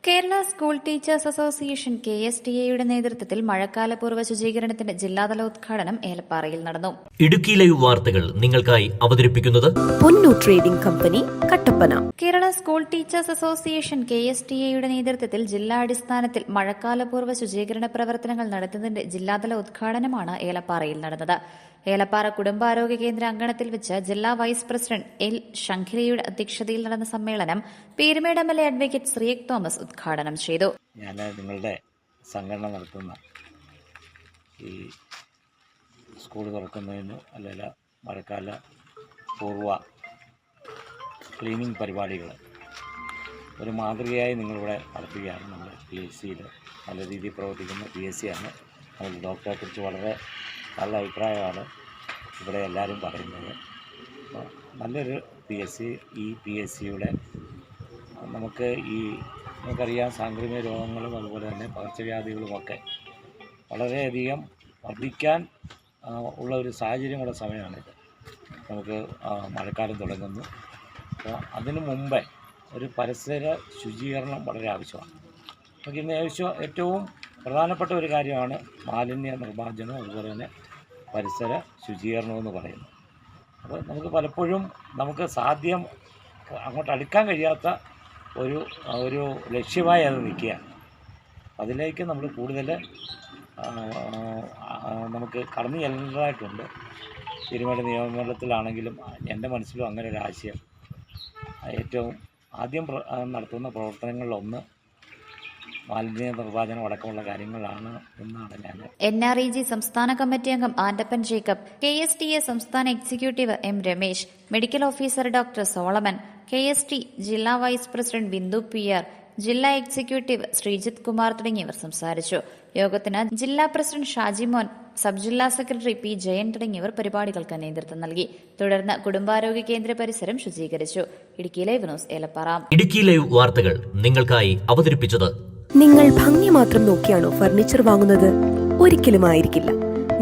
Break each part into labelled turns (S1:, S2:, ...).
S1: Kerala school teachers association KSTA നേതൃത്വത്തിൽ മഴക്കാലപൂർവ്വ ശുചീകരണത്തിന്റെ ജില്ലാതല ഉദ്ഘാടനം ഏലപ്പാറയിൽ നടന്നു.
S2: ഇടുക്കി ലൈവ് വാർത്തകൾ നിങ്ങൾക്കായി അവതരിപ്പിക്കുന്നത്
S3: പൊന്നു trading company, Kattappana.
S1: Kerala school teachers association KSTA നേതൃത്വത്തിൽ ജില്ലാടിസ്ഥാനത്തിൽ മഴക്കാലപൂർവ്വ ശുചീകരണ പ്രവർത്തനങ്ങൾ നടത്തുന്നതിന്റെ ജില്ലാതല ഉദ്ഘാടനമാണ് ഏലപ്പാറയിൽ നടന്നത്. ഏലപ്പാറ കുടുംബാരോഗ്യ കേന്ദ്ര അങ്കണത്തിൽ വെച്ച് ജില്ലാ വൈസ് പ്രസിഡന്റ് L. ശംഖിരയുടെ അധ്യക്ഷതയിൽ നടന്ന സമ്മേളനം പീരുമേട് MLA അഡ്വക്കേറ്റ് ശ്രീയക് തോമസ് ഉദ്ഘാടനം ചെയ്തു.
S4: ഞാൻ നിങ്ങളുടെ സംഘടന നടത്തുന്ന ഈ സ്കൂൾ തുറക്കുന്നതിന് അല്ലെങ്കിൽ മഴക്കാല പൂർവ്വ ക്ലീനിങ് പരിപാടികൾ ഒരു മാതൃകയായി നിങ്ങളിവിടെ നടത്തുകയാണ്. നമ്മൾ PSCയിൽ നല്ല രീതിയിൽ പ്രവർത്തിക്കുന്ന PSC ആണ്. നമ്മൾ ഡോക്ടറെക്കുറിച്ച് വളരെ നല്ല അഭിപ്രായമാണ് ഇവിടെ എല്ലാവരും പറയുന്നത്. അപ്പോൾ നല്ലൊരു PSCയുടെ നമുക്ക് നമുക്കറിയാം സാംക്രമിക രോഗങ്ങളും അതുപോലെ തന്നെ പകർച്ചവ്യാധികളുമൊക്കെ വളരെയധികം വർദ്ധിക്കാൻ ഉള്ള ഒരു സാഹചര്യമുള്ള സമയമാണിത്. നമുക്ക് മഴക്കാലം തുടങ്ങുന്നു. അപ്പോൾ അതിനു മുമ്പേ ഒരു പരിസര ശുചീകരണം വളരെ ആവശ്യമാണ്. നമുക്ക് ഇന്ന് ഏറ്റവും പ്രധാനപ്പെട്ട ഒരു കാര്യമാണ് മാലിന്യ നിർമ്മാർജ്ജനം, അതുപോലെ തന്നെ പരിസര ശുചീകരണമെന്ന് പറയുന്നത്. അപ്പോൾ നമുക്ക് പലപ്പോഴും സാധ്യം അങ്ങോട്ട് അടുക്കാൻ കഴിയാത്ത ഒരു ലക്ഷ്യമായി അത് നിൽക്കുകയാണ്. അതിലേക്ക് നമ്മൾ കൂടുതൽ നമുക്ക് കടന്നു ചെല്ലേണ്ടതായിട്ടുണ്ട്. പീരുമേട് നിയമമണ്ഡലത്തിലാണെങ്കിലും എൻ്റെ മനസ്സിലും അങ്ങനെ ഒരു ആശയം. ഏറ്റവും ആദ്യം നടത്തുന്ന പ്രവർത്തനങ്ങളിലൊന്ന് മാലിന്യ നിർമ്മാർജ്ജനം അടക്കമുള്ള കാര്യങ്ങളാണ് എന്നാണ് ഞാൻ.
S1: NREG സംസ്ഥാന കമ്മിറ്റി അംഗം ആൻഡപ്പൻ ജേക്കബ്, KSTA സംസ്ഥാന executive M. Ramesh, medical officer doctor Solomon, KST ജില്ലാ വൈസ് പ്രസിഡന്റ് ബിന്ദു PR, ജില്ലാ എക്സിക്യൂട്ടീവ് ശ്രീജിത്ത് കുമാർ തുടങ്ങിയവർ സംസാരിച്ചു. യോഗത്തിന് ജില്ലാ പ്രസിഡന്റ് ഷാജിമോൻ, സബ് ജില്ലാ സെക്രട്ടറി P. ജയൻ തുടങ്ങിയവർ പരിപാടികൾക്ക് നേതൃത്വം നൽകി. തുടർന്ന് കുടുംബാരോഗ്യ കേന്ദ്ര പരിസരം ശുചീകരിച്ചു. Idukki live news Elappara.
S2: Idukki live വാർത്തകൾ നിങ്ങൾക്കായി അവതരിപ്പിച്ചത്.
S3: നിങ്ങൾ ഭംഗി മാത്രം നോക്കിയാണോ ഫർണിച്ചർ വാങ്ങുന്നത്? ഒരിക്കലും ആയിരിക്കില്ല.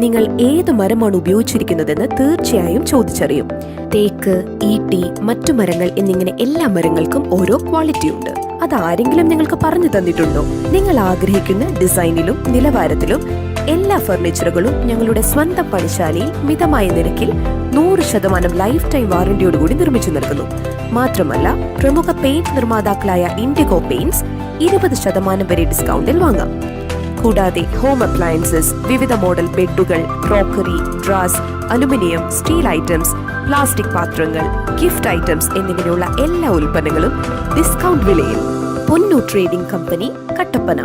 S3: നിങ്ങൾ ഏത് മരമാണ് ഉപയോഗിച്ചിരിക്കുന്നതെന്ന് തീർച്ചയായും ചോദിച്ചറിയും. തേക്ക്, ഈട്ടി, മറ്റു മരങ്ങൾ എന്നിങ്ങനെ എല്ലാ മരങ്ങൾക്കും ഓരോ ക്വാളിറ്റി ഉണ്ട്. അതാരെങ്കിലും നിങ്ങൾക്ക് പറഞ്ഞു തന്നിട്ടുണ്ടോ? നിങ്ങൾ ആഗ്രഹിക്കുന്ന ഡിസൈനിലും നിലവാരത്തിലും എല്ലാ ഫർണിച്ചറുകളും ഞങ്ങളുടെ സ്വന്തം പണിശാലയിൽ മിതമായ നിരക്കിൽ 100% ലൈഫ് ടൈം വാറന്റിയോടുകൂടി നിർമ്മിച്ചു നൽകുന്നു. മാത്രമല്ല, പ്രമുഖ പെയിന്റ് നിർമ്മാതാക്കളായ ഇൻഡിഗോ പെയിന്റ്സ് 20% വരെ ഡിസ്കൗണ്ടിൽ വാങ്ങാം. കൂടാതെ ഹോം അപ്ലയൻസസ്, വിവിധ മോഡൽ ബെഡുകൾ, crockery, drawers, aluminium, steel items, plastic പാത്രങ്ങൾ, ഗിഫ്റ്റ് ഐറ്റംസ് എന്നിങ്ങനെയുള്ള എല്ലാ ഉൽപ്പന്നങ്ങളും ഡിസ്കൗണ്ട് വിലയിൽ. പൊന്നു ട്രേഡിംഗ് കമ്പനി, കട്ടപ്പന.